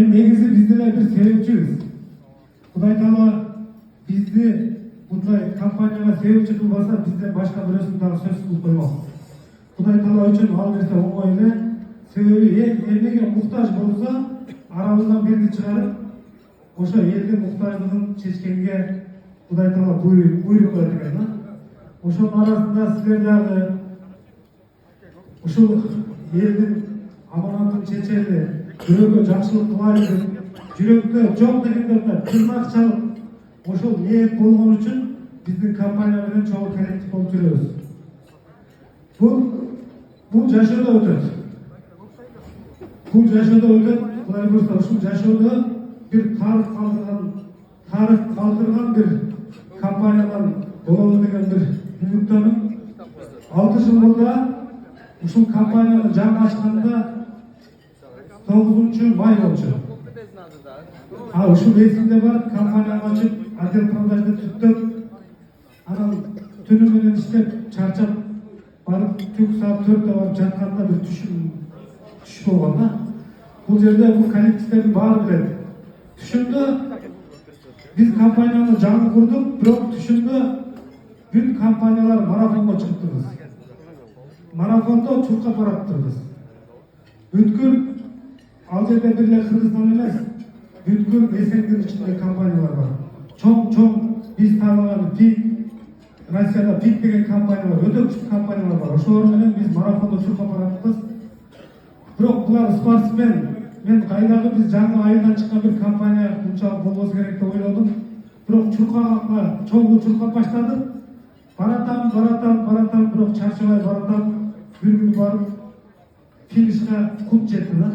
негизи биздин бир себепчибиз. Кудай таала бизди мындай компанияга себепчи кылбаса, бизден башка бирөөсүн дагы сөз кылып коймок. Кудай таала үчүн ал нерсе оңой эле. Себеби эмнеге муктаж болсо, арабыздан бирди чыгарып, ошо элдин муктаждыгын чечкенге Кудай таала буйрук коет экен. Ошонун арасында силер дагы ушул элдин аманатын чечели, бирөөгө жакшылык кылайлы деп, жүрөктө жок дегендер да тырнак чалып, ошол ниет болгон үчүн биздин компания менен чогуу коллектив болуп жүрөбүз. Бул жашоодо өтөт. Кудай буйрса ушул жашоодо бир тарых калтырган бир компаниялар болобу деген бир үмүттөнүп, 6 жыл мурда ушул компанияны жаңы ачканда 9 май болчу. Ушул эсимде бар, компанияны ачып, отдел продажды түттөп, анан түнү менен иштеп, чарчап, барып түк саат 4-тө барып жатканда бир түш болгон да. Бул жерде бул коллективдердин баары билет. Түшүндө биз компанияны жаңы курдук, бирок түшүндө бүт компаниялар марафонго чыктыбыз. Марафондо чуркап бараттырбыз. Бүткүл ал жерде бир эле Кыргызстан эмес, бүткүл СНГнын ичинде компаниялар бар. Чоң биз таалаган ПИК, Россияда ПИК деген компания бар, өтө күчтүү компаниялар бар. Ошолор менен биз марафондо чуркап баратпыз. Бирок булар спортсмен, мен кайдагы биз жаңы айылдан чыккан бир компания унчалык болбосу керек деп ойлодум. Бирок чуркаганда чоңду чуркап баштадык. Баратам, бирок чарчабай баратам. Bir gün barıp finişe kut жетти да.